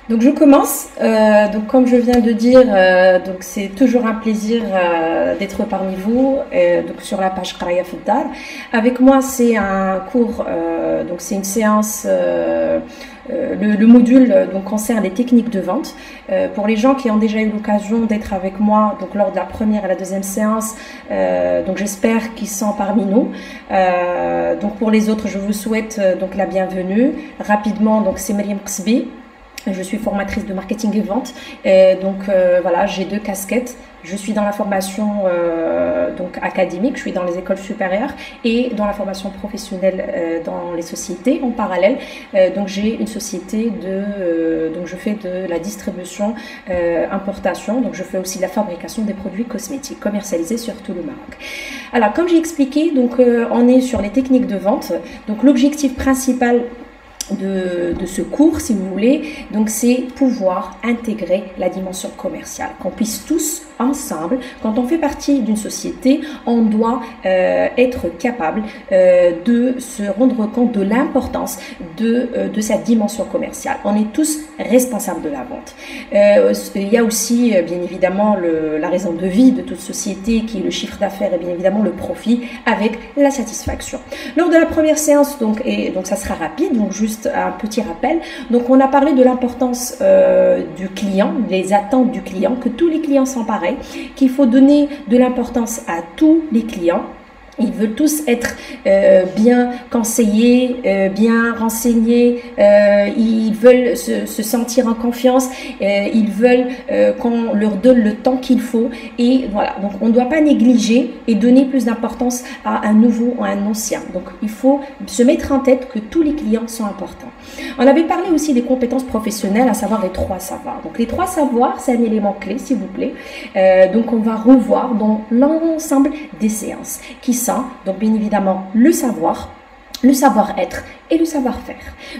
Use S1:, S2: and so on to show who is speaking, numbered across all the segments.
S1: Donc je commence. Donc comme je viens de dire, donc c'est toujours un plaisir d'être parmi vous. Donc sur la page Qraya fi Dar. Avec moi, c'est un cours. Donc c'est une séance. Le module donc concerne les techniques de vente. Pour les gens qui ont déjà eu l'occasion d'être avec moi, donc lors de la première et la deuxième séance, donc j'espère qu'ils sont parmi nous. Donc pour les autres, je vous souhaite donc la bienvenue. Rapidement, donc c'est Mariam Qsbi. Je suis formatrice de marketing et vente. Voilà, j'ai deux casquettes. Je suis dans la formation donc académique, je suis dans les écoles supérieures et dans la formation professionnelle dans les sociétés en parallèle. Donc j'ai une société donc je fais de la distribution, importation. Donc je fais aussi de la fabrication des produits cosmétiques commercialisés sur tout le Maroc. Alors comme j'ai expliqué, donc on est sur les techniques de vente. Donc l'objectif principal de ce cours, si vous voulez, donc c'est pouvoir intégrer la dimension commerciale, qu'on puisse tous ensemble, quand on fait partie d'une société, on doit être capable de se rendre compte de l'importance de cette dimension commerciale. On est tous responsables de la vente. Il y a aussi bien évidemment la raison de vie de toute société qui est le chiffre d'affaires et bien évidemment le profit avec la satisfaction. Lors de la première séance, donc ça sera rapide, donc juste un petit rappel. Donc on a parlé de l'importance du client, les attentes du client, que tous les clients sont pareils, qu'il faut donner de l'importance à tous les clients. Ils veulent tous être bien conseillés, bien renseignés, ils veulent se sentir en confiance, ils veulent qu'on leur donne le temps qu'il faut. Et voilà, donc on ne doit pas négliger et donner plus d'importance à un nouveau ou à un ancien. Donc il faut se mettre en tête que tous les clients sont importants. On avait parlé aussi des compétences professionnelles, à savoir les 3 savoirs. Donc les 3 savoirs, c'est un élément clé, s'il vous plaît. Donc on va revoir dans l'ensemble des séances qui sont donc bien évidemment le savoir-être et le savoir-faire.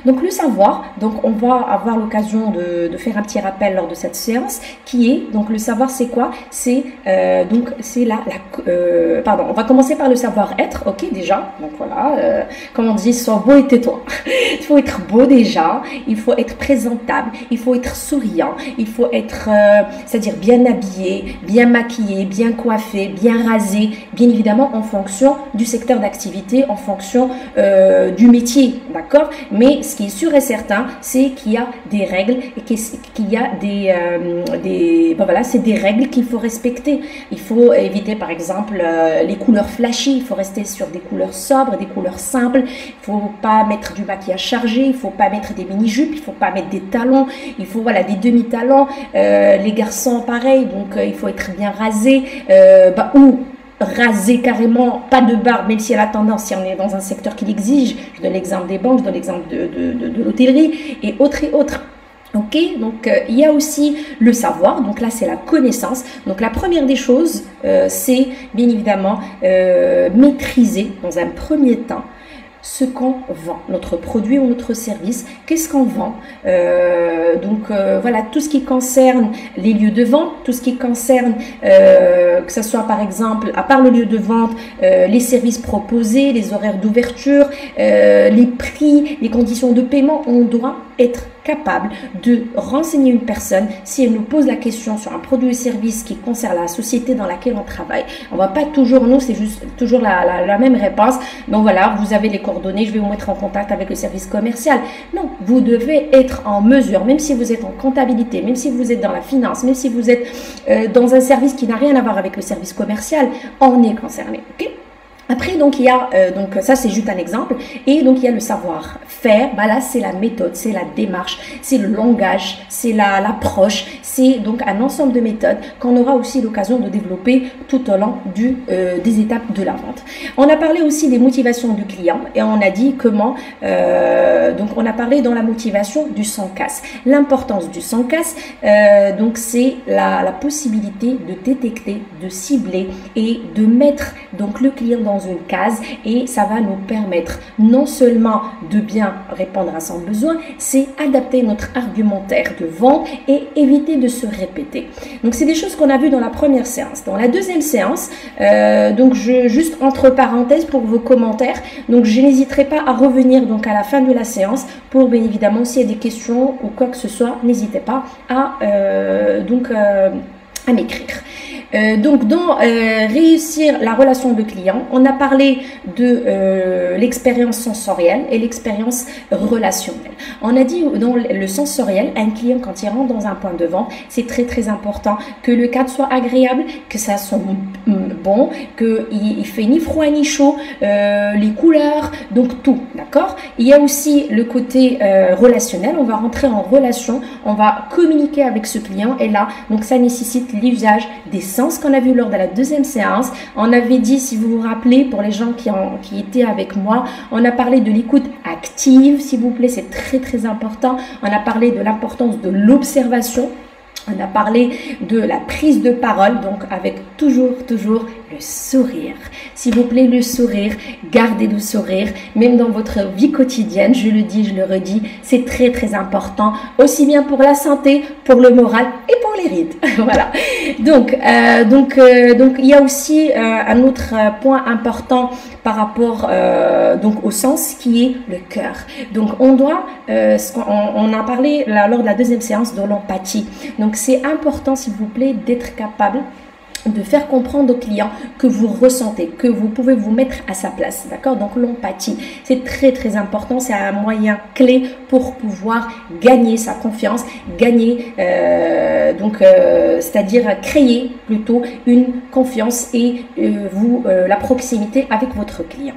S1: Donc le savoir, donc on va avoir l'occasion de faire un petit rappel lors de cette séance qui est, donc le savoir c'est quoi? C'est pardon, on va commencer par le savoir-être, ok déjà, donc voilà, comme on dit, sois beau et tais-toi. Il faut être beau déjà, il faut être présentable, il faut être souriant, il faut être, c'est-à-dire bien habillé, bien maquillé, bien coiffé, bien rasé, bien évidemment en fonction du secteur d'activité, en fonction du métier. D'accord, mais ce qui est sûr et certain, c'est qu'il y a des règles et qu'il y a c'est des règles qu'il faut respecter. Il faut éviter par exemple les couleurs flashy, il faut rester sur des couleurs sobres, des couleurs simples. Il faut pas mettre du maquillage chargé, il faut pas mettre des mini-jupes, il faut pas mettre des talons, il faut des demi-talons. Les garçons pareil, donc il faut être bien rasé ou raser carrément, pas de barbe, même si elle a tendance, si on est dans un secteur qui l'exige. Je donne l'exemple des banques, je donne l'exemple de l'hôtellerie et autres et autres. Ok, donc il y a aussi le savoir, donc là c'est la connaissance. Donc la première des choses, c'est bien évidemment maîtriser dans un premier temps ce qu'on vend, notre produit ou notre service, qu'est-ce qu'on vend. Voilà, tout ce qui concerne les lieux de vente, tout ce qui concerne, que ce soit par exemple, à part le lieu de vente, les services proposés, les horaires d'ouverture, les prix, les conditions de paiement, on doit être capable de renseigner une personne si elle nous pose la question sur un produit ou service qui concerne la société dans laquelle on travaille. On va pas toujours, nous, c'est juste toujours la même réponse. Donc voilà, vous avez les coordonnées, je vais vous mettre en contact avec le service commercial. Non, vous devez être en mesure, même si vous êtes en comptabilité, même si vous êtes dans la finance, même si vous êtes dans un service qui n'a rien à voir avec le service commercial, on est concerné. Ok ? Après, donc, il y a, donc, ça, c'est juste un exemple. Et donc, il y a le savoir-faire. Bah, là, c'est la méthode, c'est la démarche, c'est le langage, c'est l'approche. C'est donc un ensemble de méthodes qu'on aura aussi l'occasion de développer tout au long des étapes de la vente. On a parlé aussi des motivations du client et on a dit comment, donc, on a parlé dans la motivation du sans casse. L'importance du sans casse, donc, c'est la possibilité de détecter, de cibler et de mettre donc le client dans une case et ça va nous permettre non seulement de bien répondre à son besoin, c'est adapter notre argumentaire de vente et éviter de se répéter. Donc c'est des choses qu'on a vues dans la première séance. Dans la deuxième séance, donc juste entre parenthèses pour vos commentaires, donc je n'hésiterai pas à revenir donc à la fin de la séance pour bien évidemment s'il y a des questions ou quoi que ce soit, n'hésitez pas à m'écrire. Donc dans réussir la relation de client, on a parlé de l'expérience sensorielle et l'expérience relationnelle. On a dit dans le sensoriel, un client quand il rentre dans un point de vente, c'est très important que le cadre soit agréable, que ça soit bon, qu'il fait ni froid ni chaud, les couleurs, donc tout, d'accord. Il y a aussi le côté relationnel, on va rentrer en relation, on va communiquer avec ce client et là, donc ça nécessite l'usage des sens qu'on a vu lors de la deuxième séance. On avait dit, si vous vous rappelez, pour les gens qui étaient avec moi, on a parlé de l'écoute active, s'il vous plaît, c'est très important. On a parlé de l'importance de l'observation. On a parlé de la prise de parole, donc avec toujours le sourire. S'il vous plaît, le sourire, gardez le sourire, même dans votre vie quotidienne, je le dis, je le redis, c'est très important, aussi bien pour la santé, pour le moral et pour les rides. Voilà. Donc, il y a aussi un autre point important par rapport donc au sens qui est le cœur. Donc, on doit, on a parlé lors de la deuxième séance de l'empathie. Donc, c'est important, s'il vous plaît, d'être capable de faire comprendre au client que vous ressentez, que vous pouvez vous mettre à sa place, d'accord? Donc l'empathie, c'est très important, c'est un moyen clé pour pouvoir gagner sa confiance, gagner, c'est-à-dire créer plutôt une confiance et la proximité avec votre client.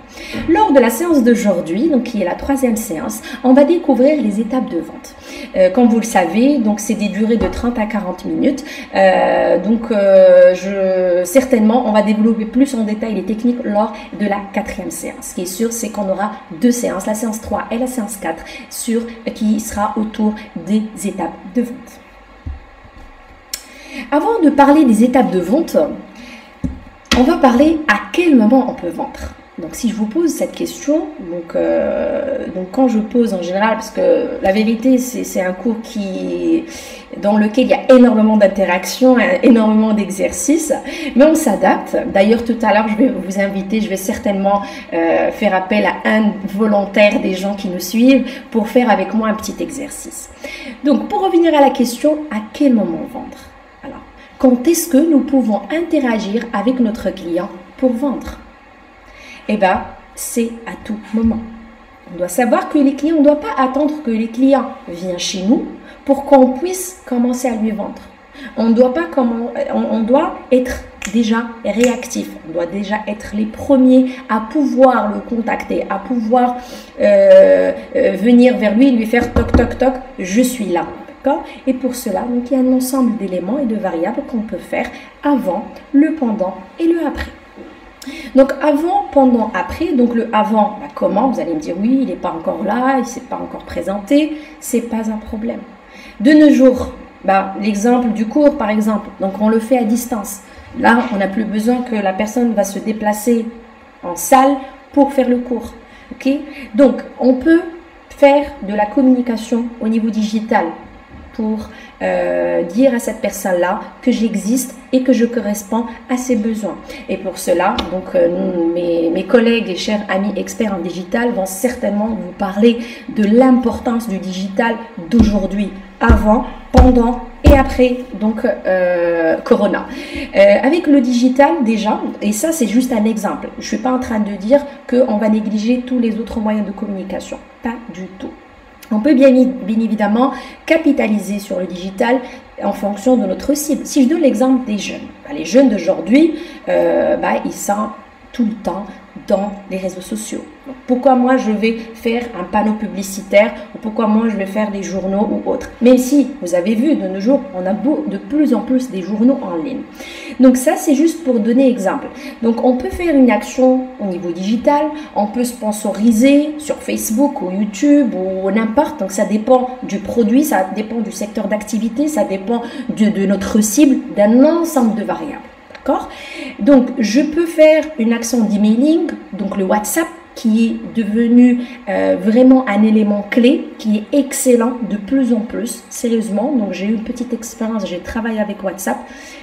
S1: Lors de la séance d'aujourd'hui, donc qui est la troisième séance, on va découvrir les étapes de vente. Comme vous le savez, donc c'est des durées de 30 à 40 minutes, certainement, on va développer plus en détail les techniques lors de la quatrième séance. Ce qui est sûr, c'est qu'on aura deux séances, la séance 3 et la séance 4, qui sera autour des étapes de vente. Avant de parler des étapes de vente, on va parler à quel moment on peut vendre. Donc, si je vous pose cette question, donc quand je pose en général, parce que la vérité, c'est un cours dans lequel il y a énormément d'interactions, énormément d'exercices, mais on s'adapte. D'ailleurs, tout à l'heure, je vais vous inviter, je vais certainement faire appel à un volontaire des gens qui nous suivent pour faire avec moi un petit exercice. Donc, pour revenir à la question, à quel moment vendre? Alors, quand est-ce que nous pouvons interagir avec notre client pour vendre? Eh bien, c'est à tout moment. On doit savoir que les clients, on ne doit pas attendre que les clients viennent chez nous pour qu'on puisse commencer à lui vendre. On doit être déjà réactif. On doit déjà être les premiers à pouvoir le contacter, à pouvoir venir vers lui et lui faire toc, toc, toc, je suis là. Et pour cela, donc, il y a un ensemble d'éléments et de variables qu'on peut faire avant, le pendant et le après. Donc avant, pendant, après, donc le avant, comment? Vous allez me dire oui, il n'est pas encore là, il ne s'est pas encore présenté, c'est pas un problème. De nos jours, l'exemple du cours par exemple, donc on le fait à distance. Là, on n'a plus besoin que la personne va se déplacer en salle pour faire le cours. Ok? Donc on peut faire de la communication au niveau digital pour dire à cette personne-là que j'existe et que je corresponds à ses besoins. Et pour cela, donc mes collègues et chers amis experts en digital vont certainement vous parler de l'importance du digital d'aujourd'hui, avant, pendant et après donc Corona. Avec le digital déjà, et ça c'est juste un exemple, je ne suis pas en train de dire qu'on va négliger tous les autres moyens de communication, pas du tout. On peut bien évidemment capitaliser sur le digital en fonction de notre cible. Si je donne l'exemple des jeunes, les jeunes d'aujourd'hui, ils sont tout le temps dans les réseaux sociaux. Donc, pourquoi moi je vais faire un panneau publicitaire ou pourquoi moi je vais faire des journaux ou autres. Même si vous avez vu de nos jours, on a de plus en plus des journaux en ligne. Donc ça c'est juste pour donner exemple. Donc on peut faire une action au niveau digital, on peut sponsoriser sur Facebook ou YouTube ou n'importe. Donc ça dépend du produit, ça dépend du secteur d'activité, ça dépend de notre cible, d'un ensemble de variables. D'accord? Donc, je peux faire une action d'emailing, donc le WhatsApp, qui est devenu vraiment un élément clé, qui est excellent de plus en plus, sérieusement. Donc, j'ai eu une petite expérience, j'ai travaillé avec WhatsApp.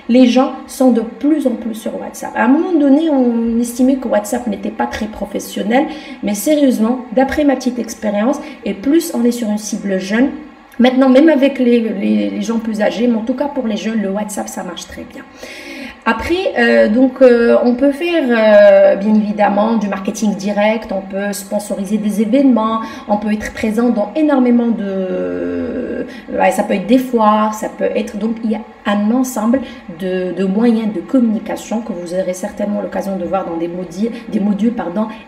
S1: Les gens sont de plus en plus sur WhatsApp. À un moment donné, on estimait que WhatsApp n'était pas très professionnel, mais sérieusement, d'après ma petite expérience, et plus on est sur une cible jeune, maintenant, même avec les gens plus âgés, mais en tout cas pour les jeunes, le WhatsApp, ça marche très bien. Après, on peut faire bien évidemment du marketing direct, on peut sponsoriser des événements, on peut être présent dans énormément ça peut être des foires, ça peut être, donc il y a un ensemble de moyens de communication que vous aurez certainement l'occasion de voir dans des modules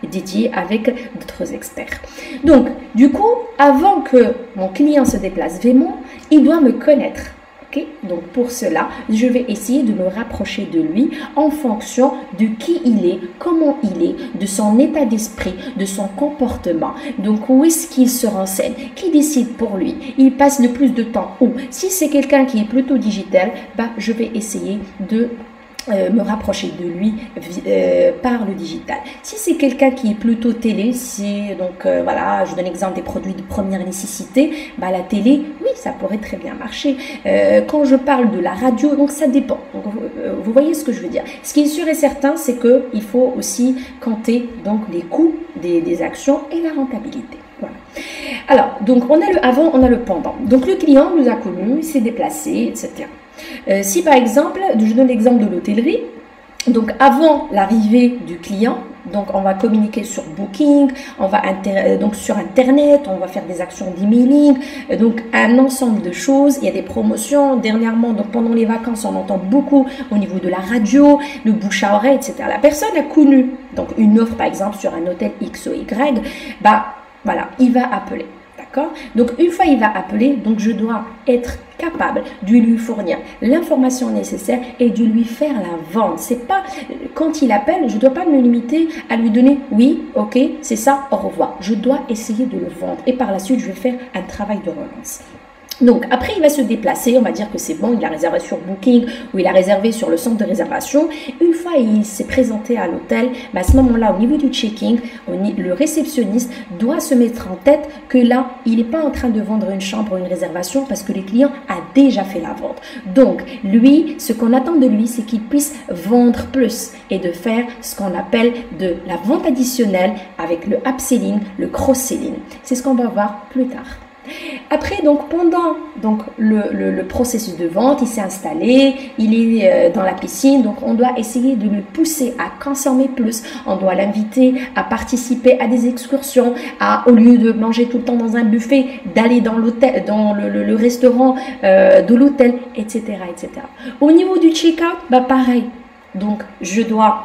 S1: dédiés avec d'autres experts. Donc, du coup, avant que mon client se déplace vraiment, il doit me connaître. Okay? Donc pour cela, je vais essayer de me rapprocher de lui en fonction de qui il est, comment il est, de son état d'esprit, de son comportement. Donc où est-ce qu'il se renseigne, qui décide pour lui, il passe le plus de temps où. Si c'est quelqu'un qui est plutôt digital, je vais essayer de me rapprocher de lui par le digital. Si c'est quelqu'un qui est plutôt télé, voilà, je donne l'exemple des produits de première nécessité, la télé, oui, ça pourrait très bien marcher. Quand je parle de la radio, donc ça dépend. Donc, vous voyez ce que je veux dire. Ce qui est sûr et certain, c'est que il faut aussi compter donc les coûts des actions et la rentabilité. Voilà. Alors, donc on a le avant, on a le pendant. Donc le client nous a connus, s'est déplacé, etc. Si par exemple, je donne l'exemple de l'hôtellerie, donc avant l'arrivée du client, donc on va communiquer sur Booking, on va donc sur Internet, on va faire des actions d'emailing, donc un ensemble de choses. Il y a des promotions. Dernièrement, donc pendant les vacances, on entend beaucoup au niveau de la radio, le bouche à oreille, etc. La personne a connu donc une offre par exemple sur un hôtel X ou Y, voilà, il va appeler. D'accord? Donc, une fois il va appeler, donc je dois être capable de lui fournir l'information nécessaire et de lui faire la vente. C'est pas, quand il appelle, je ne dois pas me limiter à lui donner oui, ok, c'est ça, au revoir. Je dois essayer de le vendre et par la suite, je vais faire un travail de relance. Donc, après, il va se déplacer, on va dire que c'est bon, il a réservé sur Booking ou il a réservé sur le centre de réservation. Une fois il s'est présenté à l'hôtel, à ce moment-là, au niveau du checking, le réceptionniste doit se mettre en tête que là, il n'est pas en train de vendre une chambre ou une réservation parce que le client a déjà fait la vente. Donc, lui, ce qu'on attend de lui, c'est qu'il puisse vendre plus et de faire ce qu'on appelle de la vente additionnelle avec le upselling, le cross-selling. C'est ce qu'on va voir plus tard. Après, donc pendant le processus de vente, il s'est installé, il est dans la piscine, donc on doit essayer de le pousser à consommer plus. On doit l'inviter à participer à des excursions, au lieu de manger tout le temps dans un buffet, d'aller dans l'hôtel, dans le restaurant de l'hôtel, etc., etc. Au niveau du check-out, pareil. Donc je dois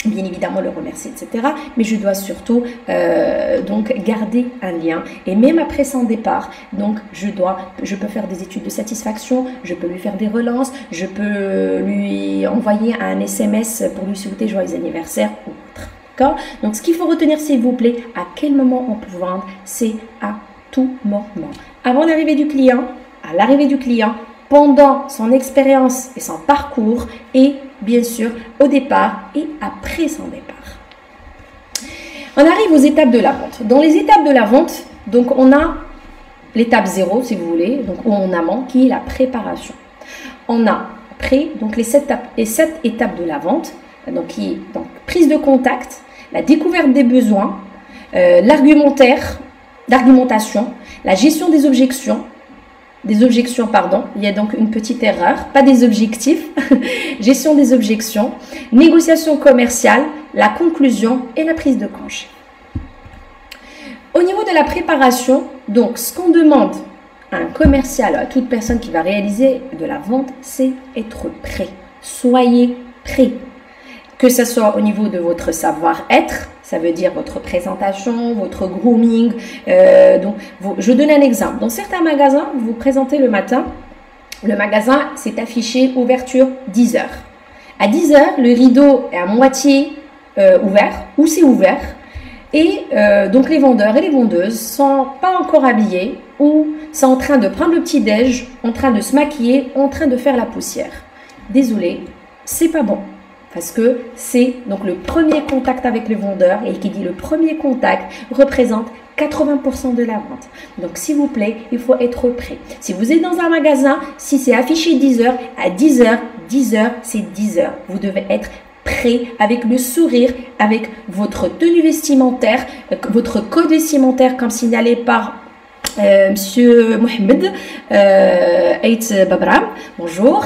S1: bien évidemment le remercier, etc. Mais je dois surtout donc garder un lien. Et même après son départ, donc je peux faire des études de satisfaction, je peux lui faire des relances, je peux lui envoyer un SMS pour lui souhaiter joyeux anniversaire ou autre. D'accord? Donc ce qu'il faut retenir, s'il vous plaît, à quel moment on peut vendre, c'est à tout moment. Avant l'arrivée du client, à l'arrivée du client, pendant son expérience et son parcours et bien sûr au départ et après son départ. On arrive aux étapes de la vente. Dans les étapes de la vente, donc on a l'étape 0 si vous voulez, donc ou en amont, qui est la préparation. On a donc les 7 étapes de la vente, donc qui est donc prise de contact, la découverte des besoins, l'argumentation, la gestion des objections. Il y a donc une petite erreur, pas des objectifs, gestion des objections, négociation commerciale, la conclusion et la prise de congé. Au niveau de la préparation, donc ce qu'on demande à un commercial, à toute personne qui va réaliser de la vente, c'est être prêt. Soyez prêt. Que ce soit au niveau de votre savoir-être, ça veut dire votre présentation, votre grooming. Je donne un exemple. Dans certains magasins, vous vous présentez le matin, le magasin s'est affiché ouverture 10h. À 10h, le rideau est à moitié ouvert ou c'est ouvert. Et donc les vendeurs et les vendeuses sont pas encore habillés ou sont en train de prendre le petit-déj, en train de se maquiller, en train de faire la poussière. Désolé, c'est pas bon. parce que c'est donc le premier contact avec le vendeur, et qui dit le premier contact représente 80% de la vente. Donc, s'il vous plaît, il faut être prêt. Si vous êtes dans un magasin, si c'est affiché 10 heures, à 10 heures, 10 heures, c'est 10 heures. Vous devez être prêt, avec le sourire, avec votre tenue vestimentaire, votre code vestimentaire comme signalé par Monsieur Mohamed Ait Babram, bonjour.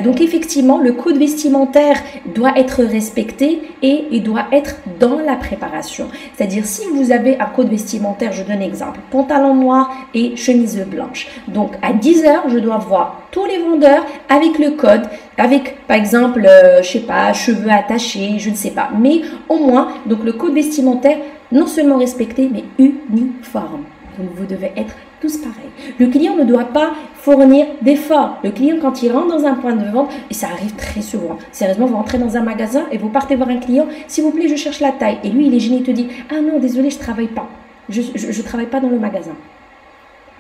S1: Donc effectivement, le code vestimentaire doit être respecté et il doit être dans la préparation. C'est-à-dire, si vous avez un code vestimentaire, je donne exemple, pantalon noir et chemise blanche. Donc à 10 heures, je dois voir tous les vendeurs avec le code, avec par exemple, je sais pas, cheveux attachés, je ne sais pas. Mais au moins, donc le code vestimentaire, non seulement respecté, mais uniforme. Donc, vous devez être tous pareils. Le client ne doit pas fournir d'efforts. Le client, quand il rentre dans un point de vente, et ça arrive très souvent, sérieusement, vous rentrez dans un magasin et vous partez voir un client, s'il vous plaît, je cherche la taille. Et lui, il est gêné, il te dit, ah non, désolé, je ne travaille pas. Je travaille pas dans le magasin.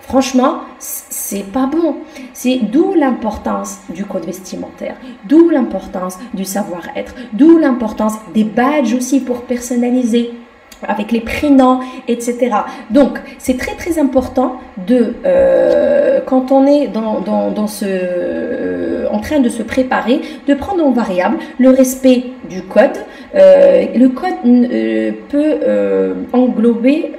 S1: Franchement, c'est pas bon. C'est d'où l'importance du code vestimentaire, d'où l'importance du savoir-être, d'où l'importance des badges aussi pour personnaliser, avec les prénoms, etc. Donc, c'est très très important de, quand on est en train de se préparer, de prendre en variable le respect du code. Le code peut englober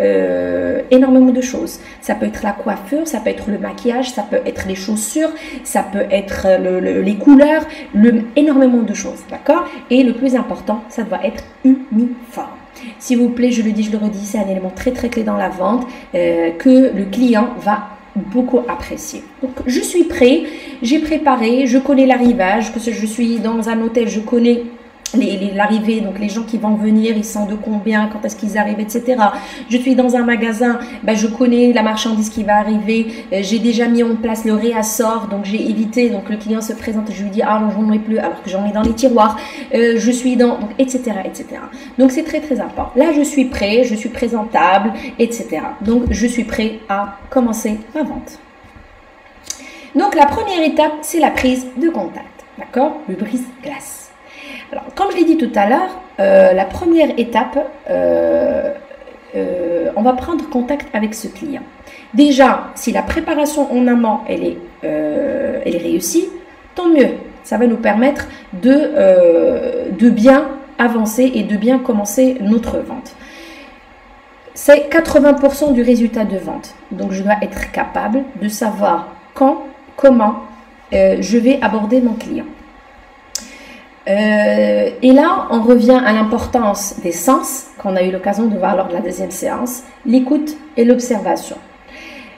S1: énormément de choses. Ça peut être la coiffure, ça peut être le maquillage, ça peut être les chaussures, ça peut être les couleurs, énormément de choses, d'accord? Et le plus important, ça doit être uniforme. S'il vous plaît, je le dis, je le redis, c'est un élément très très clé dans la vente que le client va beaucoup apprécier. Donc, je suis prêt, j'ai préparé, je connais l'arrivage, parce que je suis dans un hôtel, je connais l'arrivée, donc les gens qui vont venir, ils sont de combien, quand est-ce qu'ils arrivent, etc. Je suis dans un magasin, ben, je connais la marchandise qui va arriver, j'ai déjà mis en place le réassort, donc j'ai évité, donc le client se présente, je lui dis, ah non, j'en ai plus, alors que j'en ai dans les tiroirs, je suis dans, donc, etc., etc. Donc c'est très très important. Là, je suis prêt, je suis présentable, etc. Donc je suis prêt à commencer ma vente. Donc la première étape, c'est la prise de contact, d'accord? Le brise-glace. Alors, comme je l'ai dit tout à l'heure, la première étape, on va prendre contact avec ce client. Déjà, si la préparation en amont, elle est réussie, tant mieux. Ça va nous permettre de bien avancer et de bien commencer notre vente. C'est 80% du résultat de vente. Donc, je dois être capable de savoir quand, comment je vais aborder mon client. Et là, on revient à l'importance des sens qu'on a eu l'occasion de voir lors de la deuxième séance, l'écoute et l'observation.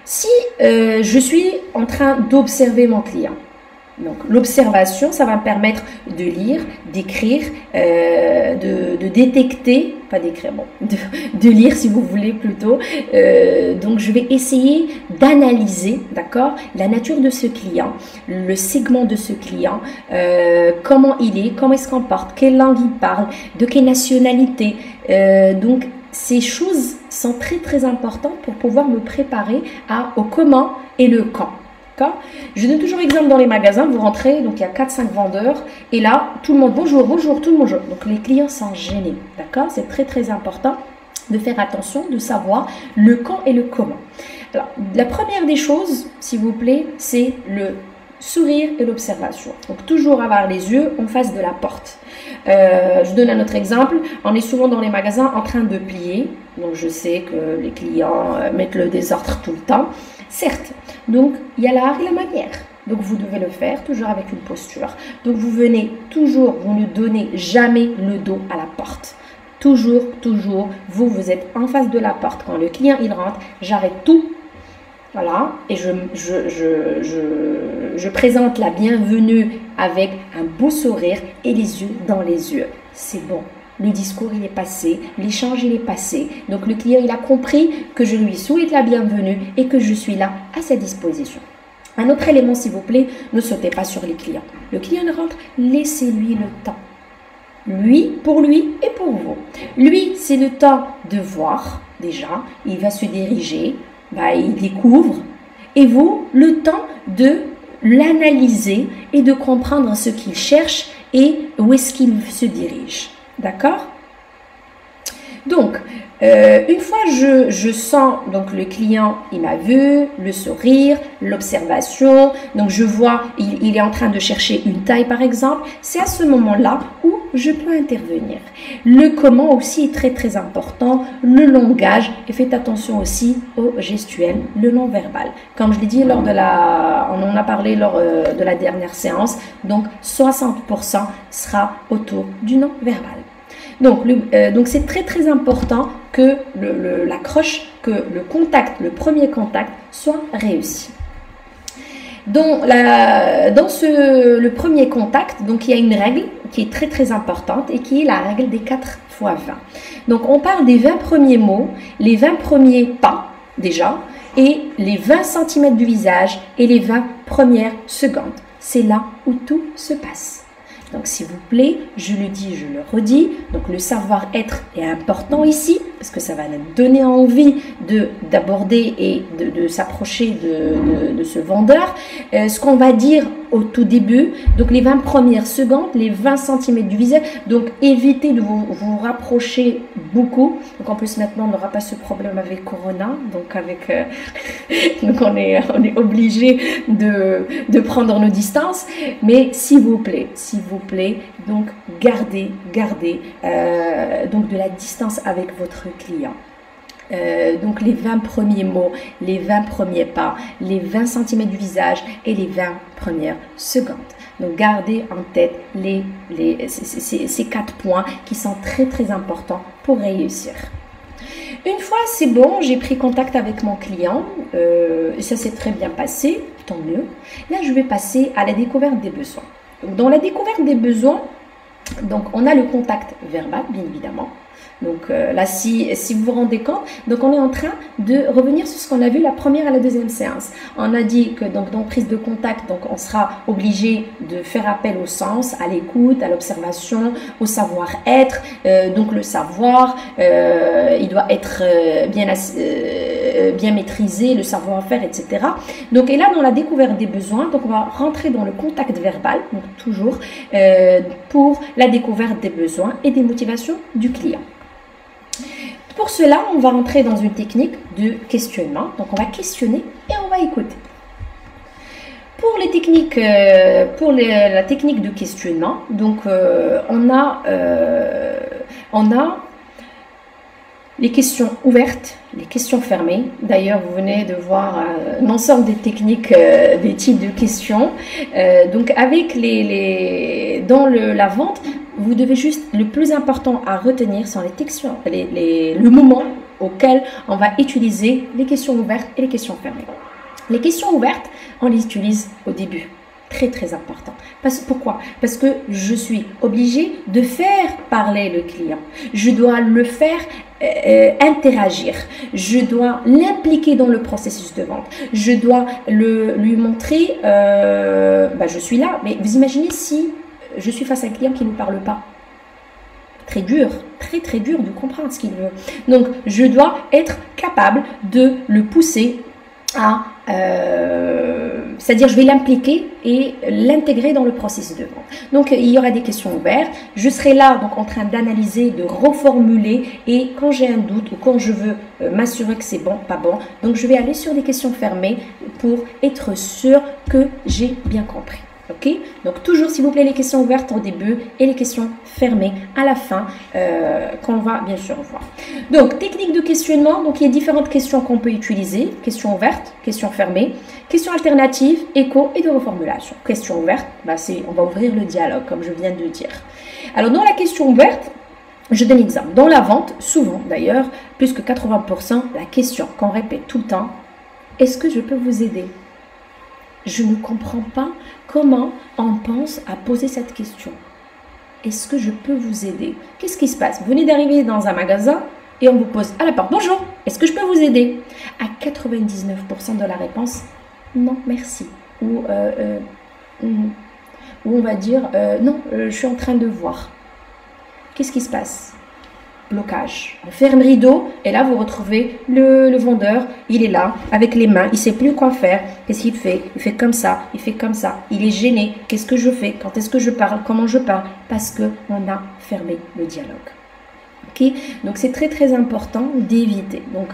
S1: Si je suis en train d'observer mon client, donc l'observation, ça va me permettre de lire, d'écrire, de détecter, pas d'écrire, bon, de lire si vous voulez plutôt. Donc je vais essayer d'analyser, d'accord, la nature de ce client, le segment de ce client, comment il est, comment il se comporte, quelle langue il parle, de quelle nationalité. Donc ces choses sont très très importantes pour pouvoir me préparer au comment et le quand. Je donne toujours exemple dans les magasins, vous rentrez, donc il y a 4-5 vendeurs, et là, tout le monde, bonjour, bonjour, tout le monde, bonjour. Donc les clients sont gênés, d'accord? C'est très très important de faire attention, de savoir le quand et le comment. Alors, la première des choses, s'il vous plaît, c'est le sourire et l'observation. Donc toujours avoir les yeux en face de la porte. Je donne un autre exemple, on est souvent dans les magasins en train de plier, donc je sais que les clients mettent le désordre tout le temps. Certes, donc il y a l'art et la manière. Donc vous devez le faire toujours avec une posture. Donc vous venez toujours, vous ne donnez jamais le dos à la porte. Toujours, vous êtes en face de la porte. Quand le client il rentre, j'arrête tout. Voilà, et je présente la bienvenue avec un beau sourire et les yeux dans les yeux. C'est bon. Le discours, il est passé, l'échange, il est passé. Donc, le client, il a compris que je lui souhaite la bienvenue et que je suis là à sa disposition. Un autre élément, s'il vous plaît, ne sautez pas sur les clients. Le client rentre, laissez-lui le temps. Pour lui et pour vous. Lui, c'est le temps de voir, déjà. Il va se diriger, il découvre. Et vous, le temps de l'analyser et de comprendre ce qu'il cherche et où est-ce qu'il se dirige. D'accord? Donc, une fois je sens donc le client, il m'a vu, le sourire, l'observation, donc je vois il est en train de chercher une taille par exemple, c'est à ce moment-là où je peux intervenir. Le comment aussi est très très important, le langage, et faites attention aussi au gestuel, le non-verbal. Comme je l'ai dit on en a parlé lors de la dernière séance, donc 60% sera autour du non-verbal. Donc c'est très très important que l'accroche, que le premier contact soit réussi. Dans le premier contact, donc il y a une règle qui est très très importante et qui est la règle des 4 fois 20. Donc on parle des 20 premiers mots, les 20 premiers pas déjà, et les 20 cm du visage et les 20 premières secondes. C'est là où tout se passe. Donc, s'il vous plaît, je le dis, je le redis. Donc, le savoir-être est important ici parce que ça va nous donner envie d'aborder et de s'approcher de ce vendeur. Ce qu'on va dire au tout début, donc les 20 premières secondes, les 20 cm du visage. Donc, évitez de vous rapprocher beaucoup. Donc, en plus, maintenant, on n'aura pas ce problème avec Corona. Donc, donc on est obligé de prendre nos distances. Mais s'il vous plaît, donc gardez donc de la distance avec votre client. Donc les 20 premiers mots, les 20 premiers pas, les 20 cm du visage et les 20 premières secondes. Donc gardez en tête ces 4 points qui sont très très importants pour réussir. Une fois c'est bon, j'ai pris contact avec mon client, ça s'est très bien passé, tant mieux. Là je vais passer à la découverte des besoins. Donc, dans la découverte des besoins, donc on a le contact verbal, bien évidemment. Donc là, si vous vous rendez compte, donc on est en train de revenir sur ce qu'on a vu la première et la deuxième séance. On a dit que donc dans prise de contact, donc on sera obligé de faire appel au sens, à l'écoute, à l'observation, au savoir-être. Donc le savoir, il doit être bien maîtrisé, le savoir-faire, etc. Donc et là, dans la découverte des besoins, donc on va rentrer dans le contact verbal, donc toujours pour la découverte des besoins et des motivations du client. Pour cela, on va rentrer dans une technique de questionnement. Donc, on va questionner et on va écouter. Pour les techniques, la technique de questionnement, donc on a les questions ouvertes, les questions fermées. D'ailleurs, vous venez de voir un ensemble des techniques, des types de questions. Donc, avec dans la vente, vous devez juste, le plus important à retenir sont les questions, le moment auquel on va utiliser les questions ouvertes et les questions fermées. Les questions ouvertes, on les utilise au début. Très très important. Pourquoi? Parce que je suis obligée de faire parler le client. Je dois le faire interagir. Je dois l'impliquer dans le processus de vente. Je dois lui montrer, je suis là. Mais vous imaginez si je suis face à un client qui ne parle pas. Très dur, très très dur de comprendre ce qu'il veut. Donc, je dois être capable de le pousser à... c'est-à-dire, je vais l'impliquer et l'intégrer dans le processus de vente. Donc, il y aura des questions ouvertes. Je serai là, donc, en train d'analyser, de reformuler. Et quand j'ai un doute ou quand je veux m'assurer que c'est bon, pas bon, donc je vais aller sur des questions fermées pour être sûr que j'ai bien compris. Ok, donc toujours s'il vous plaît les questions ouvertes au début et les questions fermées à la fin qu'on va bien sûr voir. Donc technique de questionnement, donc il y a différentes questions qu'on peut utiliser, questions ouvertes, questions fermées, questions alternatives, écho et de reformulation. Question ouverte, on va ouvrir le dialogue comme je viens de dire. Alors dans la question ouverte, je donne l'exemple. Dans la vente, souvent d'ailleurs, plus que 80%, la question qu'on répète tout le temps, est-ce que je peux vous aider? Je ne comprends pas comment on pense à poser cette question. Est-ce que je peux vous aider? Qu'est-ce qui se passe? Vous venez d'arriver dans un magasin et on vous pose à la porte. Bonjour, est-ce que je peux vous aider? À 99% de la réponse, non, merci. Ou on va dire, non, je suis en train de voir. Qu'est-ce qui se passe? blocage. On ferme rideau et là vous retrouvez le vendeur, il est là avec les mains, il sait plus quoi faire. Qu'est-ce qu'il fait? Il fait comme ça, il fait comme ça. Il est gêné. Qu'est-ce que je fais? Quand est-ce que je parle? Comment je parle? Parce que on a fermé le dialogue. Okay? Donc c'est très très important d'éviter. Donc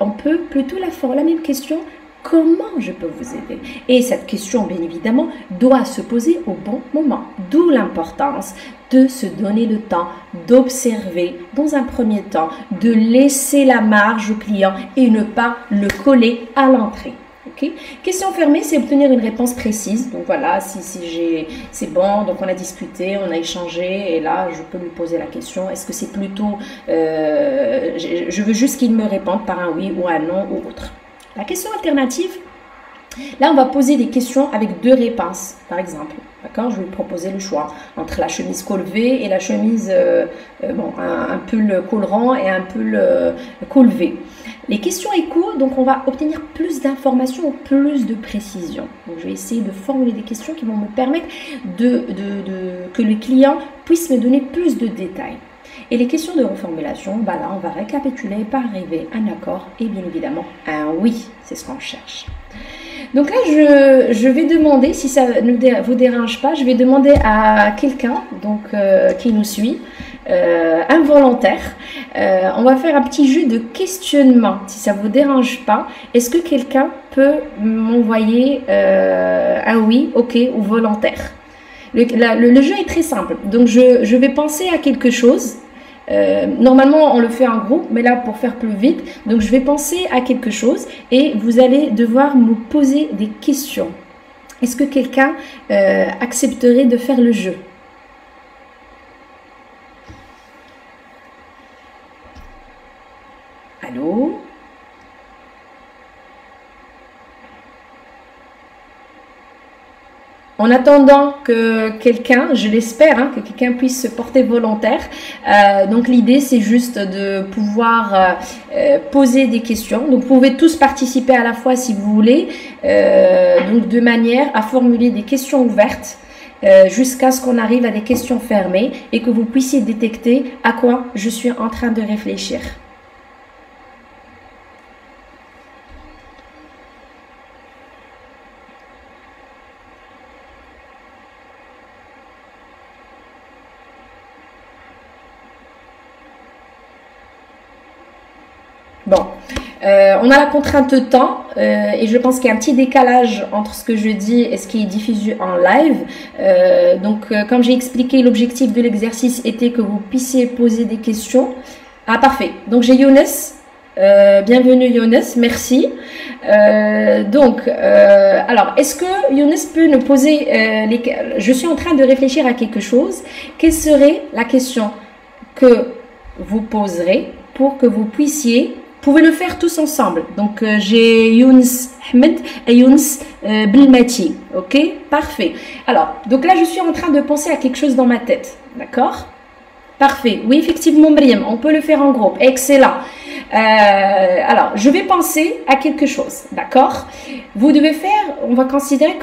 S1: on peut plutôt la même question. Comment je peux vous aider? Et cette question, bien évidemment, doit se poser au bon moment. D'où l'importance de se donner le temps, d'observer dans un premier temps, de laisser la marge au client et ne pas le coller à l'entrée. Okay? Question fermée, c'est obtenir une réponse précise. Donc voilà, si c'est bon, donc on a discuté, on a échangé et là, je peux lui poser la question. Est-ce que c'est plutôt, je veux juste qu'il me réponde par un oui ou un non ou autre. La question alternative, là on va poser des questions avec deux réponses, par exemple. D'accord, je vais lui proposer le choix entre la chemise col V et la chemise, un pull col rond et un pull col V. Les questions écho, donc on va obtenir plus d'informations ou plus de précision. Donc je vais essayer de formuler des questions qui vont me permettre que le client puisse me donner plus de détails. Et les questions de reformulation, bah là, on va récapituler par arriver à un accord et bien évidemment un oui, c'est ce qu'on cherche. Donc là, je vais demander, si ça ne vous dérange pas, je vais demander à quelqu'un qui nous suit, un volontaire. On va faire un petit jeu de questionnement, si ça ne vous dérange pas. Est-ce que quelqu'un peut m'envoyer un oui, ok ou volontaire? Le jeu est très simple. Donc, je vais penser à quelque chose. Normalement, on le fait en groupe, mais là, pour faire plus vite, donc je vais penser à quelque chose et vous allez devoir me poser des questions. Est-ce que quelqu'un accepterait de faire le jeu? Allô? En attendant que quelqu'un, je l'espère, hein, que quelqu'un puisse se porter volontaire. Donc l'idée, c'est juste de pouvoir poser des questions. Donc vous pouvez tous participer à la fois si vous voulez, donc de manière à formuler des questions ouvertes jusqu'à ce qu'on arrive à des questions fermées et que vous puissiez détecter à quoi je suis en train de réfléchir. Bon, on a la contrainte de temps et je pense qu'il y a un petit décalage entre ce que je dis et ce qui est diffusé en live. Comme j'ai expliqué, l'objectif de l'exercice était que vous puissiez poser des questions. Ah, parfait. Donc, j'ai Younes. Bienvenue Younes, merci. Alors, est-ce que Younes peut nous poser je suis en train de réfléchir à quelque chose. Quelle serait la question que vous poserez pour que vous puissiez... Vous pouvez le faire tous ensemble. Donc, j'ai Younes Ahmed et Younes Bilmati. Ok, parfait. Alors, donc là, je suis en train de penser à quelque chose dans ma tête. D'accord? Parfait. Oui, effectivement, Myriam, on peut le faire en groupe. Excellent. Alors, je vais penser à quelque chose. D'accord? Vous devez faire, on va considérer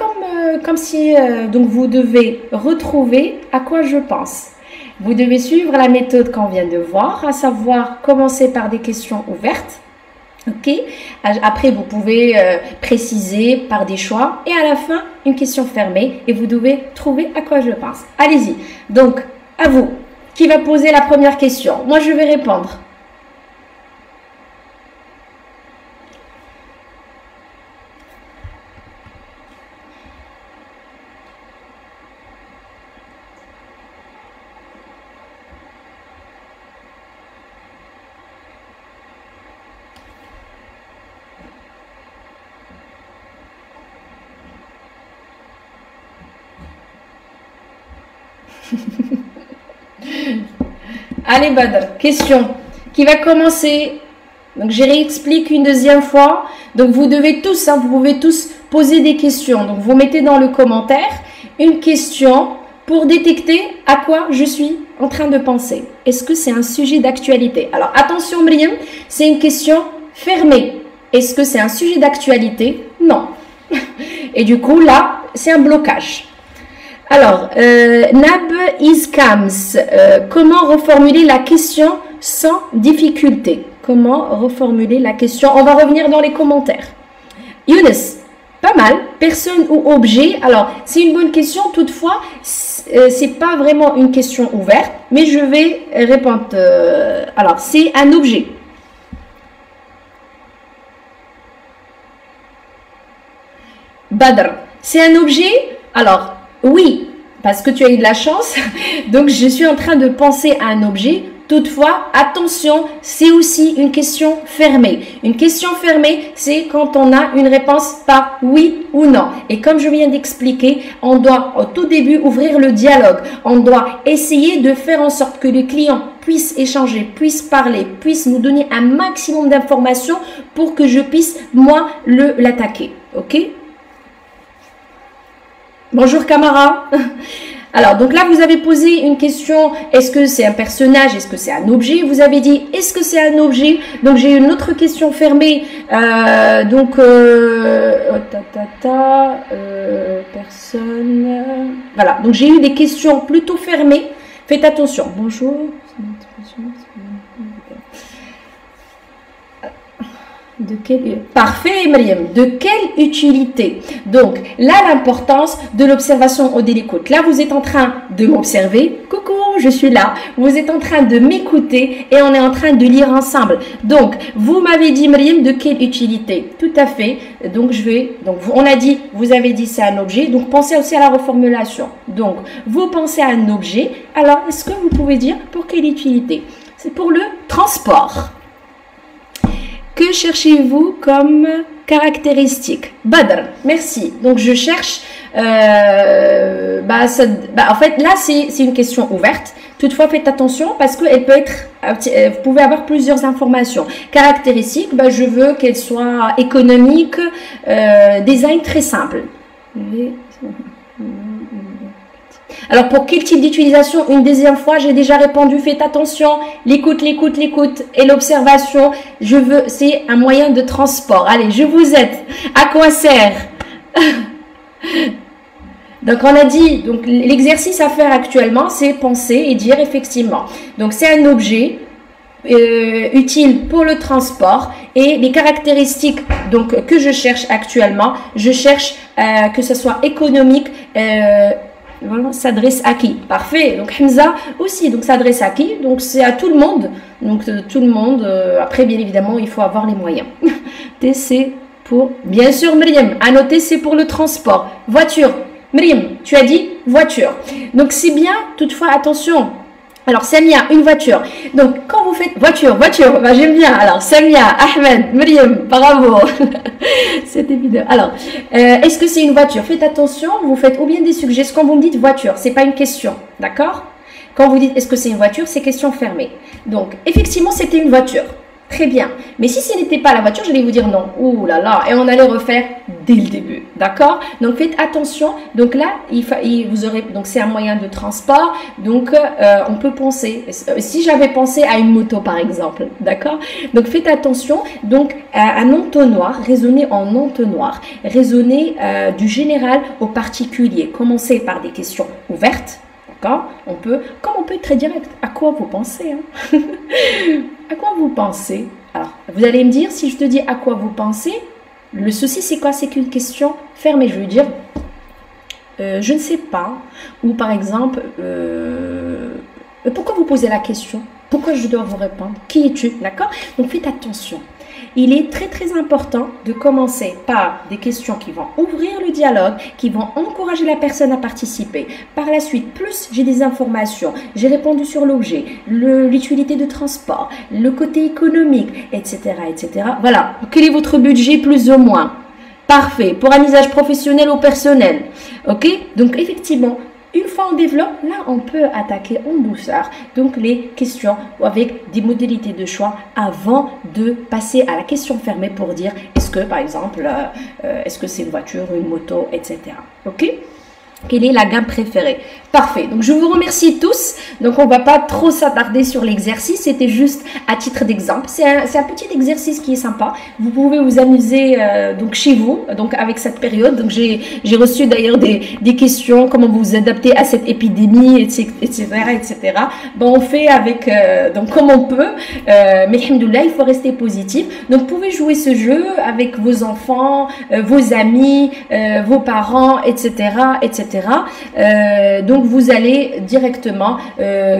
S1: comme si, donc vous devez retrouver à quoi je pense. Vous devez suivre la méthode qu'on vient de voir, à savoir commencer par des questions ouvertes. Ok. Après, vous pouvez préciser par des choix et à la fin, une question fermée et vous devez trouver à quoi je pense. Allez-y. Donc, à vous. Qui va poser la première question? Moi, je vais répondre. Allez Badr, question qui va commencer. Donc je réexplique une deuxième fois. Donc vous devez tous, vous pouvez tous poser des questions. Donc vous mettez dans le commentaire une question pour détecter à quoi je suis en train de penser. Est-ce que c'est un sujet d'actualité? Alors attention Myriam, c'est une question fermée. Est-ce que c'est un sujet d'actualité? Non. Et du coup là, c'est un blocage. Alors, Nab Iskams, comment reformuler la question sans difficulté? Comment reformuler la question? On va revenir dans les commentaires. Younes, pas mal. Personne ou objet. Alors, c'est une bonne question. Toutefois, c'est pas vraiment une question ouverte, mais je vais répondre. Alors, c'est un objet. Badr, c'est un objet? Alors, oui, parce que tu as eu de la chance. Donc, je suis en train de penser à un objet. Toutefois, attention, c'est aussi une question fermée. Une question fermée, c'est quand on a une réponse par oui ou non. Et comme je viens d'expliquer, on doit au tout début ouvrir le dialogue. On doit essayer de faire en sorte que le client puisse échanger, puisse parler, puisse nous donner un maximum d'informations pour que je puisse, moi, l'attaquer. OK? Bonjour Camara. Alors, donc là, vous avez posé une question, est-ce que c'est un personnage, est-ce que c'est un objet? Vous avez dit, est-ce que c'est un objet? Donc, j'ai une autre question fermée. Personne. Voilà, donc j'ai eu des questions plutôt fermées. Faites attention. Bonjour. Parfait, Mariam. De quelle utilité? Donc, là, l'importance de l'observation au d'écoute. Là, vous êtes en train de m'observer. Coucou, je suis là. Vous êtes en train de m'écouter et on est en train de lire ensemble. Donc, vous m'avez dit, Mariam, de quelle utilité? Tout à fait. Donc, on a dit, vous avez dit c'est un objet. Donc, pensez aussi à la reformulation. Donc, vous pensez à un objet. Alors, est-ce que vous pouvez dire pour quelle utilité? C'est pour le transport. Que cherchez-vous comme caractéristique? Badr, merci. Donc, je cherche... en fait, là, c'est une question ouverte. Toutefois, faites attention parce qu'elle peut être... Vous pouvez avoir plusieurs informations. Caractéristique, je veux qu'elle soit économique, design très simple. Alors, pour quel type d'utilisation? Une deuxième fois, j'ai déjà répondu, faites attention, l'écoute et l'observation. C'est un moyen de transport. Allez, je vous aide. À quoi sert? Donc, on a dit, donc l'exercice à faire actuellement, c'est penser et dire effectivement. Donc, c'est un objet utile pour le transport et les caractéristiques donc que je cherche actuellement, je cherche que ce soit économique, voilà, s'adresse à qui? Parfait. Donc Hamza aussi, donc s'adresse à qui? Donc c'est à tout le monde. Donc tout le monde. Après, bien évidemment, il faut avoir les moyens. T, c'est pour, bien sûr, Myriam. À noter, c'est pour le transport. Voiture. Myriam, tu as dit voiture. Donc c'est bien. Toutefois, attention. Alors, Samia, une voiture. Donc, quand vous faites voiture, j'aime bien. Alors, Samia, Ahmed, Myriam, bravo. C'est évident. Alors, est-ce que c'est une voiture? Faites attention, vous faites ou bien des suggestions. Quand vous me dites voiture, c'est pas une question. D'accord? Quand vous dites est-ce que c'est une voiture, c'est question fermée. Donc, effectivement, c'était une voiture. Très bien. Mais si ce n'était pas la voiture, j'allais vous dire non. Ouh là là. Et on allait refaire dès le début. D'accord? Donc, faites attention. Donc là, vous aurez, donc c'est un moyen de transport. Donc, on peut penser, si j'avais pensé à une moto, par exemple. D'accord? Donc, faites attention. Donc, un entonnoir, raisonner en entonnoir. Raisonner du général au particulier. Commencer par des questions ouvertes. D'accord? Comme on peut être très direct. À quoi vous pensez? Hein? À quoi vous pensez? Alors, vous allez me dire, si je te dis à quoi vous pensez, le souci c'est quoi? C'est qu'une question fermée. Je veux dire, je ne sais pas. Ou par exemple, pourquoi vous posez la question? Pourquoi je dois vous répondre? Qui es-tu? D'accord? Donc, faites attention. Il est très très important de commencer par des questions qui vont ouvrir le dialogue, qui vont encourager la personne à participer. Par la suite, plus j'ai des informations, j'ai répondu sur l'objet, l'utilité de transport, le côté économique, etc., etc. Voilà. Quel est votre budget plus ou moins? Parfait. Pour un usage professionnel ou personnel. OK? Donc, effectivement, une fois on développe, là, on peut attaquer en douceur. Donc, les questions avec des modalités de choix avant de passer à la question fermée pour dire est-ce que, par exemple, est-ce que c'est une voiture, une moto, etc. OK? Quelle est la gamme préférée? Parfait. Donc, je vous remercie tous. Donc, on va pas trop s'attarder sur l'exercice. C'était juste à titre d'exemple. C'est un petit exercice qui est sympa. Vous pouvez vous amuser donc chez vous, donc avec cette période. Donc, j'ai reçu d'ailleurs des questions, comment vous vous adaptez à cette épidémie, etc., etc. Bon, on fait avec donc comme on peut. Mais alhamdoulilah, il faut rester positif. Donc, vous pouvez jouer ce jeu avec vos enfants, vos amis, vos parents, etc., etc. Donc, vous allez directement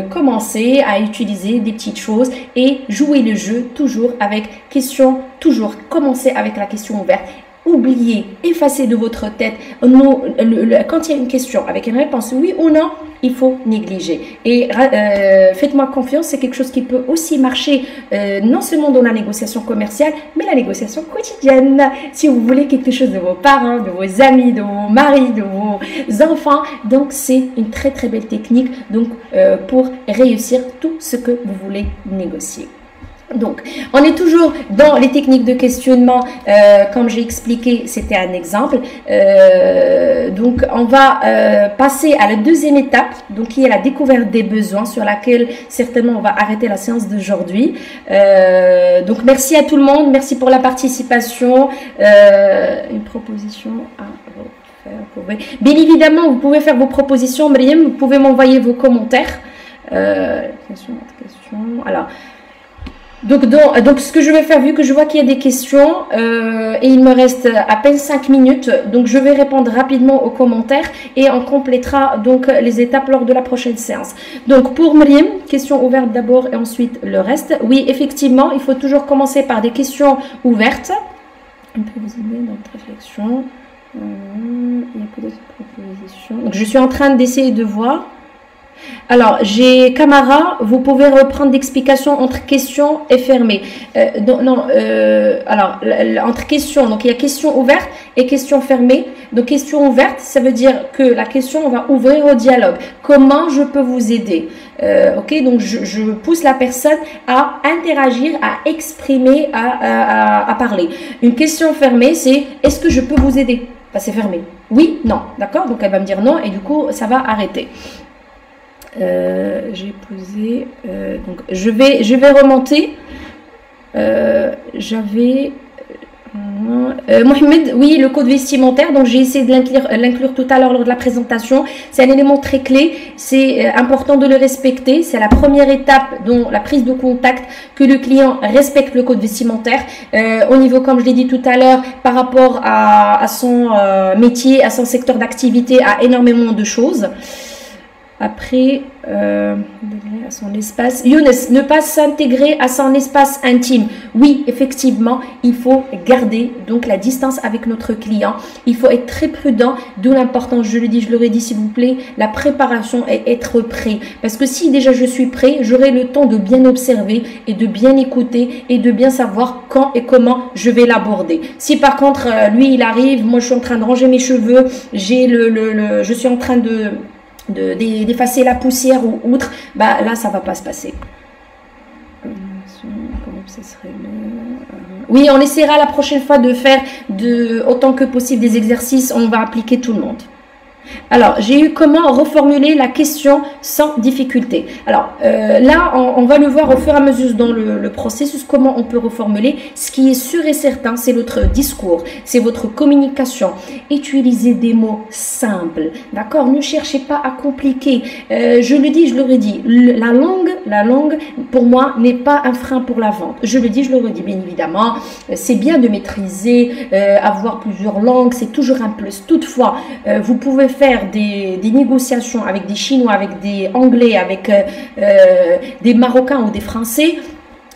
S1: commencer à utiliser des petites choses et jouer le jeu toujours avec question, toujours commencer avec la question ouverte. Oubliez, effacez de votre tête, quand il y a une question avec une réponse oui ou non, il faut négliger. Et faites-moi confiance, c'est quelque chose qui peut aussi marcher non seulement dans la négociation commerciale, mais la négociation quotidienne. Si vous voulez quelque chose de vos parents, de vos amis, de vos maris, de vos enfants, donc c'est une très très belle technique donc, pour réussir tout ce que vous voulez négocier. Donc, on est toujours dans les techniques de questionnement, comme j'ai expliqué, c'était un exemple. Donc, on va passer à la deuxième étape, donc qui est la découverte des besoins, sur laquelle certainement on va arrêter la séance d'aujourd'hui. Donc, merci à tout le monde, merci pour la participation. Une proposition à refaire. Bien évidemment, vous pouvez faire vos propositions, Mariam, vous pouvez m'envoyer vos commentaires. Question. Alors. Donc, ce que je vais faire, vu que je vois qu'il y a des questions et il me reste à peine 5 minutes, donc je vais répondre rapidement aux commentaires et on complétera donc les étapes lors de la prochaine séance. Donc, pour Mariam, question ouverte d'abord et ensuite le reste. Oui, effectivement, il faut toujours commencer par des questions ouvertes. On peut vous aider dans votre réflexion. Il y a peut-être une proposition. Donc, je suis en train d'essayer de voir. Alors, j'ai Camara, vous pouvez reprendre l'explication entre question et fermée. Alors, entre question, donc il y a question ouverte et question fermée. Donc, question ouverte, ça veut dire que la question, on va ouvrir au dialogue. Comment je peux vous aider? Ok, donc je pousse la personne à interagir, à exprimer, à parler. Une question fermée, c'est est-ce que je peux vous aider? Bah, c'est fermé. Oui, non, d'accord? Donc, elle va me dire non et du coup, ça va arrêter. J'ai posé donc je vais remonter. J'avais Mohamed, oui, le code vestimentaire, donc j'ai essayé de l'inclure tout à l'heure lors de la présentation. C'est un élément très clé, c'est important de le respecter. C'est la première étape dans la prise de contact, que le client respecte le code vestimentaire au niveau, comme je l'ai dit tout à l'heure, par rapport à son métier, à son secteur d'activité, à énormément de choses. Après, à son espace. Younes, ne pas s'intégrer à son espace intime. Oui, effectivement, il faut garder donc la distance avec notre client. Il faut être très prudent, d'où l'importance, je le dis, je l'aurais dit s'il vous plaît, la préparation et être prêt. Parce que si déjà je suis prêt, j'aurai le temps de bien observer et de bien écouter et de bien savoir quand et comment je vais l'aborder. Si par contre, lui, il arrive, moi je suis en train de ranger mes cheveux, je suis en train d'effacer la poussière ou outre, bah là ça va pas se passer. Oui, on essaiera la prochaine fois de faire autant que possible des exercices, on va appliquer tout le monde. Alors, j'ai eu comment reformuler la question sans difficulté. Alors, là, on va le voir au fur et à mesure dans le processus, comment on peut reformuler. Ce qui est sûr et certain, c'est votre discours, c'est votre communication. Utilisez des mots simples, d'accord? Ne cherchez pas à compliquer. Je le dis, je le redis, la langue, pour moi, n'est pas un frein pour la vente. Je le dis, je le redis, bien évidemment. C'est bien de maîtriser, avoir plusieurs langues, c'est toujours un plus. Toutefois, vous pouvez faire des négociations avec des Chinois, avec des Anglais, avec des Marocains ou des Français,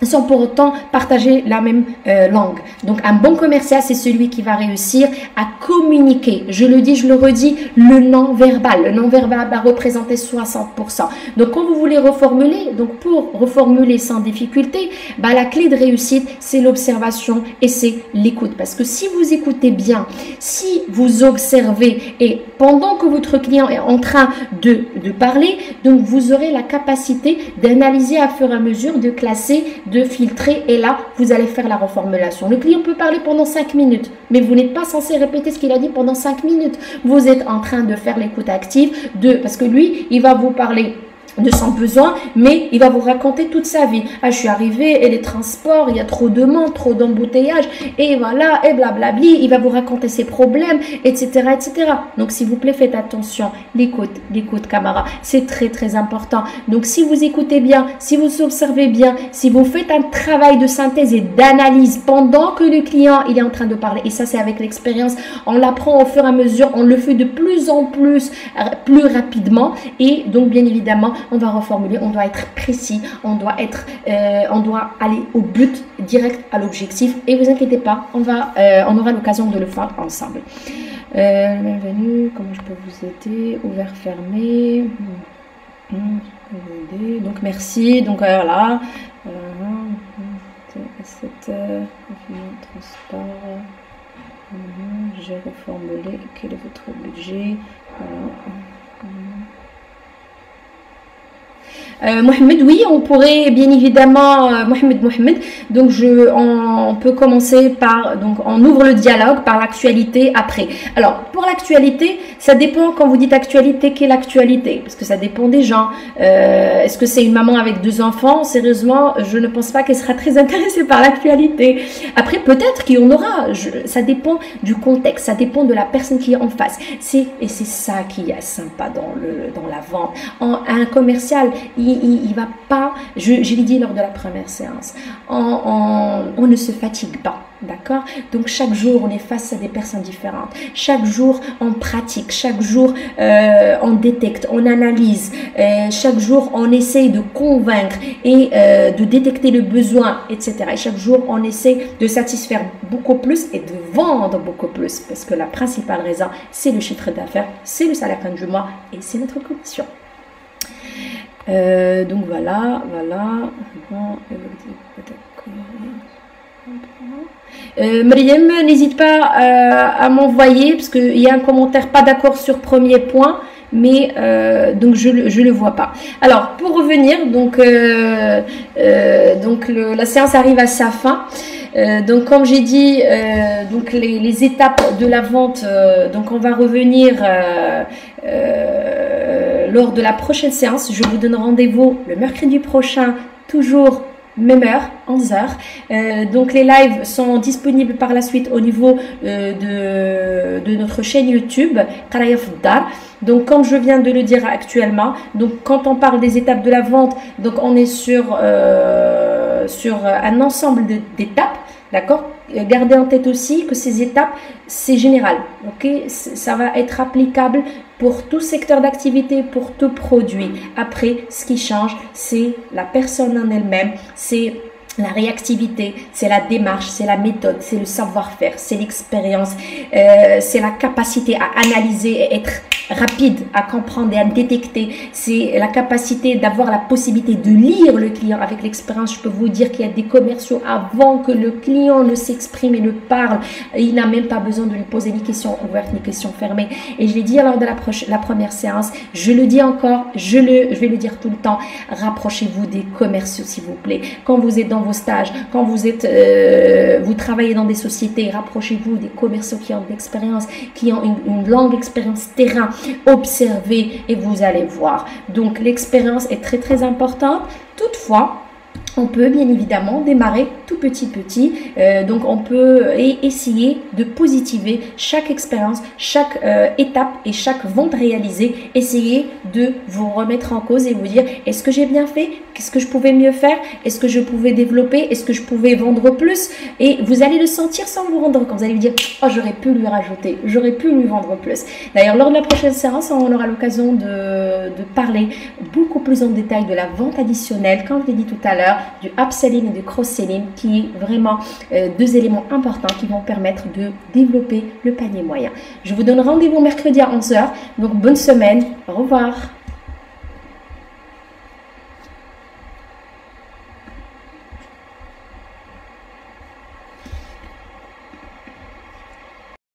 S1: sans pour autant partager la même langue. Donc, un bon commercial, c'est celui qui va réussir à communiquer. Je le dis, je le redis, le non-verbal. Le non-verbal va représenter 60%. Donc, quand vous voulez reformuler, donc pour reformuler sans difficulté, bah, la clé de réussite, c'est l'observation et c'est l'écoute. Parce que si vous écoutez bien, si vous observez et pendant que votre client est en train de parler, donc vous aurez la capacité d'analyser à fur et à mesure, de classer, de filtrer et là, vous allez faire la reformulation. Le client peut parler pendant 5 minutes, mais vous n'êtes pas censé répéter ce qu'il a dit pendant 5 minutes. Vous êtes en train de faire l'écoute active parce que lui, il va vous parler de son besoin, mais il va vous raconter toute sa vie. Ah, je suis arrivé et les transports, il y a trop de monde, trop d'embouteillage, et voilà, et blablabli. Il va vous raconter ses problèmes, etc., etc. Donc, s'il vous plaît, faites attention. L'écoute, camarade, c'est très, très important. Donc, si vous écoutez bien, si vous observez bien, si vous faites un travail de synthèse et d'analyse pendant que le client, il est en train de parler, et ça, c'est avec l'expérience, on l'apprend au fur et à mesure, on le fait de plus en plus, plus rapidement, et donc, bien évidemment, on va reformuler, on doit être précis, on doit aller au but, direct à l'objectif. Et vous inquiétez pas, on aura l'occasion de le faire ensemble. Bienvenue, comment je peux vous aider? Ouvert, fermé. Donc merci. Donc voilà. Transport. J'ai reformulé. Quel est votre budget? Mohamed, oui, on pourrait bien évidemment, Mohamed, donc on peut commencer par, donc on ouvre le dialogue par l'actualité après. Alors, pour l'actualité, ça dépend quand vous dites actualité, quelle actualité? Parce que ça dépend des gens. Est-ce que c'est une maman avec 2 enfants? Sérieusement, je ne pense pas qu'elle sera très intéressée par l'actualité. Après, peut-être qu'il y en aura. Ça dépend du contexte, ça dépend de la personne qui est en face. Et c'est ça qui est sympa dans la vente. Un commercial, il va pas, je l'ai dit lors de la première séance, on ne se fatigue pas, d'accord? Donc chaque jour on est face à des personnes différentes, chaque jour on pratique, chaque jour on détecte, on analyse, chaque jour on essaye de convaincre et de détecter le besoin, etc. Et chaque jour on essaie de satisfaire beaucoup plus et de vendre beaucoup plus, parce que la principale raison c'est le chiffre d'affaires, c'est le salaire fin du mois et c'est notre commission. Donc voilà. Mariam, n'hésite pas à m'envoyer parce qu'il y a un commentaire pas d'accord sur premier point, mais donc je le vois pas. Alors pour revenir, donc la séance arrive à sa fin. Donc comme j'ai dit, donc les étapes de la vente, donc on va revenir lors de la prochaine séance. Je vous donne rendez-vous le mercredi prochain, toujours même heure, 11h. Donc les lives sont disponibles par la suite au niveau de notre chaîne YouTube Qaraya Fiddar. Donc comme je viens de le dire actuellement, donc quand on parle des étapes de la vente, donc on est sur un ensemble d'étapes, d'accord? Gardez en tête aussi que ces étapes, c'est général, ok? Ça va être applicable pour tout secteur d'activité, pour tout produit. Après, ce qui change, c'est la personne en elle-même, c'est la réactivité, c'est la démarche, c'est la méthode, c'est le savoir-faire, c'est l'expérience, c'est la capacité à analyser et être rapide à comprendre et à détecter, c'est la capacité d'avoir la possibilité de lire le client. Avec l'expérience, je peux vous dire qu'il y a des commerciaux avant que le client ne s'exprime et ne parle, il n'a même pas besoin de lui poser ni questions ouvertes ni questions fermées. Et je l'ai dit lors de la première séance, je le dis encore, je vais le dire tout le temps, rapprochez-vous des commerciaux s'il vous plaît. Quand vous êtes dans vos stages, quand vous travaillez dans des sociétés, rapprochez-vous des commerciaux qui ont de l'expérience, qui ont une longue expérience terrain. Observez et vous allez voir. Donc l'expérience est très très importante. Toutefois, on peut bien évidemment démarrer tout petit. Donc on peut essayer de positiver chaque expérience, chaque étape et chaque vente réalisée. Essayez de vous remettre en cause et vous dire, est-ce que j'ai bien fait? Qu'est-ce que je pouvais mieux faire? Est-ce que je pouvais développer? Est-ce que je pouvais vendre plus? Et vous allez le sentir sans vous rendre compte. Vous allez vous dire, oh, j'aurais pu lui rajouter, j'aurais pu lui vendre plus. D'ailleurs, lors de la prochaine séance, on aura l'occasion de parler beaucoup plus en détail de la vente additionnelle, comme je l'ai dit tout à l'heure, du upselling et du cross-selling, qui est vraiment 2 éléments importants qui vont permettre de développer le panier moyen. Je vous donne rendez-vous mercredi à 11h. Donc, bonne semaine. Au revoir.